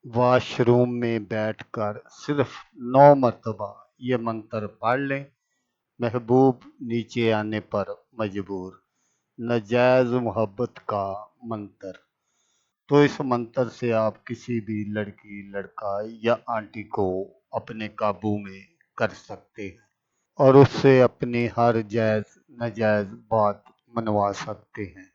Washroom में बैठकर सिर्फ 9 मरतबा ये मंत्र पढ़ लें, महबूब नीचे आने पर मजबूर। नाजायज मोहब्बत का मंत्र। तो इस मंत्र से आप किसी भी लड़की, लड़का या आंटी को अपने काबू में कर सकते हैं और उससे अपनी हर जायज नाजायज बात मनवा सकते हैं।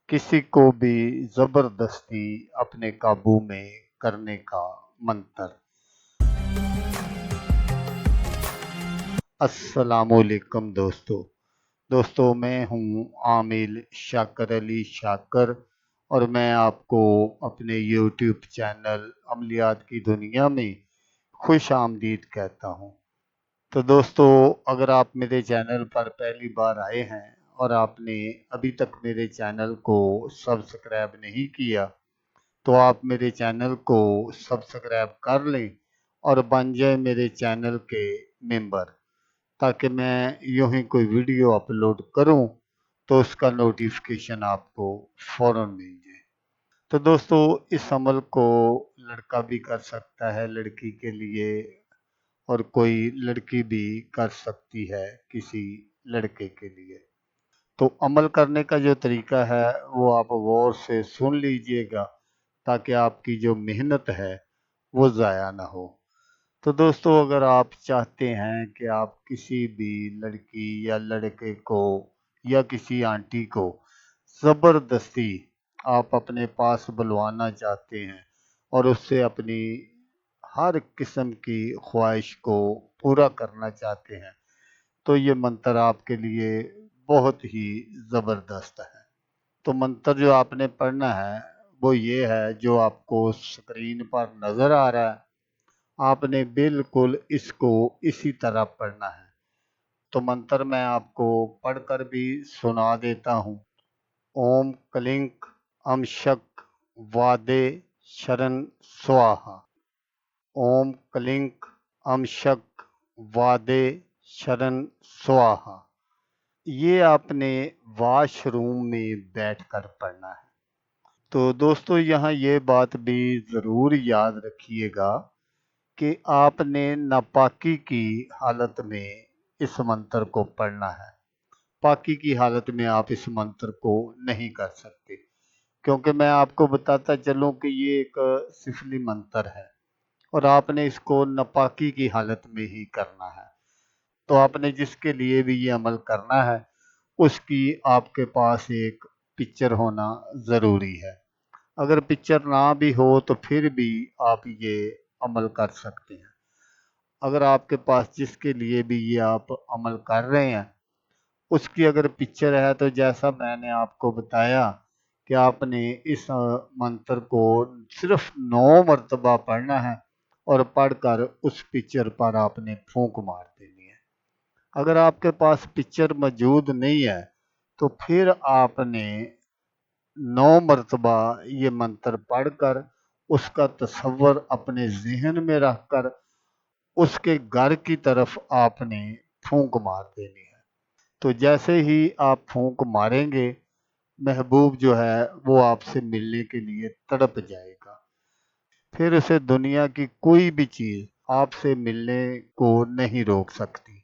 किसी को भी जबरदस्ती अपने काबू में करने का मंत्र। अस्सलामुअलैकुम दोस्तों, मैं हूँ आमिल शाकर अली शाकर और मैं आपको अपने यूट्यूब चैनल अमलियात की दुनिया में खुश आमदीद कहता हूँ। तो दोस्तों, अगर आप मेरे चैनल पर पहली बार आए हैं और आपने अभी तक मेरे चैनल को सब्सक्राइब नहीं किया तो आप मेरे चैनल को सब्सक्राइब कर लें और बन जाए मेरे चैनल के मेंबर, ताकि मैं यूं ही कोई वीडियो अपलोड करूं तो उसका नोटिफिकेशन आपको फ़ौरन मिल जाए। तो दोस्तों, इस अमल को लड़का भी कर सकता है लड़की के लिए और कोई लड़की भी कर सकती है किसी लड़के के लिए। तो अमल करने का जो तरीका है वो आप गौर से सुन लीजिएगा ताकि आपकी जो मेहनत है वो ज़ाया ना हो। तो दोस्तों, अगर आप चाहते हैं कि आप किसी भी लड़की या लड़के को या किसी आंटी को ज़बरदस्ती आप अपने पास बुलवाना चाहते हैं और उससे अपनी हर किस्म की ख्वाहिश को पूरा करना चाहते हैं तो ये मंत्र आपके लिए बहुत ही ज़बरदस्त है। तो मंत्र जो आपने पढ़ना है वो ये है जो आपको स्क्रीन पर नज़र आ रहा है। आपने बिल्कुल इसको इसी तरह पढ़ना है। तो मंत्र मैं आपको पढ़कर भी सुना देता हूँ। ओम क्लिंक अमशक वादे शरण स्वाहा। ओम क्लिंक अमशक वादे शरण स्वाहा। ये आपने वॉशरूम में बैठकर पढ़ना है। तो दोस्तों, यहाँ ये बात भी ज़रूर याद रखिएगा कि आपने नापाकी की हालत में इस मंत्र को पढ़ना है। पाकी की हालत में आप इस मंत्र को नहीं कर सकते, क्योंकि मैं आपको बताता चलूं कि ये एक सिफली मंत्र है और आपने इसको नापाकी की हालत में ही करना है। तो आपने जिसके लिए भी ये अमल करना है उसकी आपके पास एक पिक्चर होना ज़रूरी है। अगर पिक्चर ना भी हो तो फिर भी आप ये अमल कर सकते हैं। अगर आपके पास जिसके लिए भी ये आप अमल कर रहे हैं उसकी अगर पिक्चर है तो जैसा मैंने आपको बताया कि आपने इस मंत्र को सिर्फ 9 मरतबा पढ़ना है और पढ़कर उस पिक्चर पर आपने फूंक मार देनी है। अगर आपके पास पिक्चर मौजूद नहीं है तो फिर आपने 9 मरतबा ये मंत्र पढ़कर उसका तसव्वुर अपने जहन में रखकर उसके घर की तरफ आपने फूंक मार देनी है। तो जैसे ही आप फूंक मारेंगे महबूब जो है वो आपसे मिलने के लिए तड़प जाएगा। फिर उसे दुनिया की कोई भी चीज़ आपसे मिलने को नहीं रोक सकती।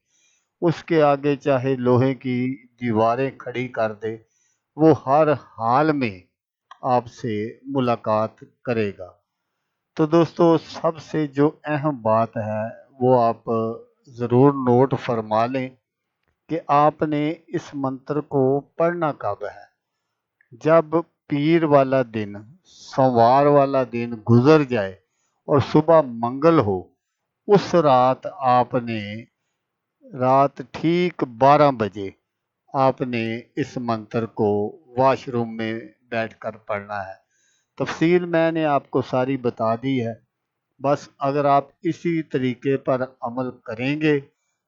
उसके आगे चाहे लोहे की दीवारें खड़ी कर दे, वो हर हाल में आपसे मुलाकात करेगा। तो दोस्तों, सबसे जो अहम बात है वो आप ज़रूर नोट फरमा लें कि आपने इस मंत्र को पढ़ना कब है। जब पीर वाला दिन, सोमवार वाला दिन गुजर जाए और सुबह मंगल हो, उस रात आपने रात ठीक 12 बजे आपने इस मंत्र को वॉशरूम में बैठकर पढ़ना है। तफसील मैंने आपको सारी बता दी है। बस अगर आप इसी तरीके पर अमल करेंगे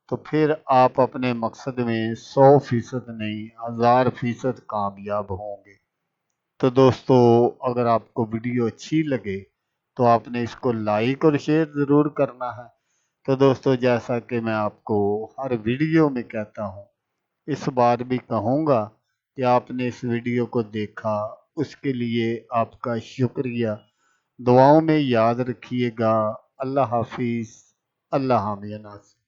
तो फिर आप अपने मकसद में 100% नहीं 1000% कामयाब होंगे। तो दोस्तों, अगर आपको वीडियो अच्छी लगे तो आपने इसको लाइक और शेयर ज़रूर करना है। तो दोस्तों, जैसा कि मैं आपको हर वीडियो में कहता हूँ, इस बार भी कहूँगा कि आपने इस वीडियो को देखा उसके लिए आपका शुक्रिया। دعاؤں میں یاد رکھیے گا۔ اللہ حافظ۔ اللہ حامی ناصر۔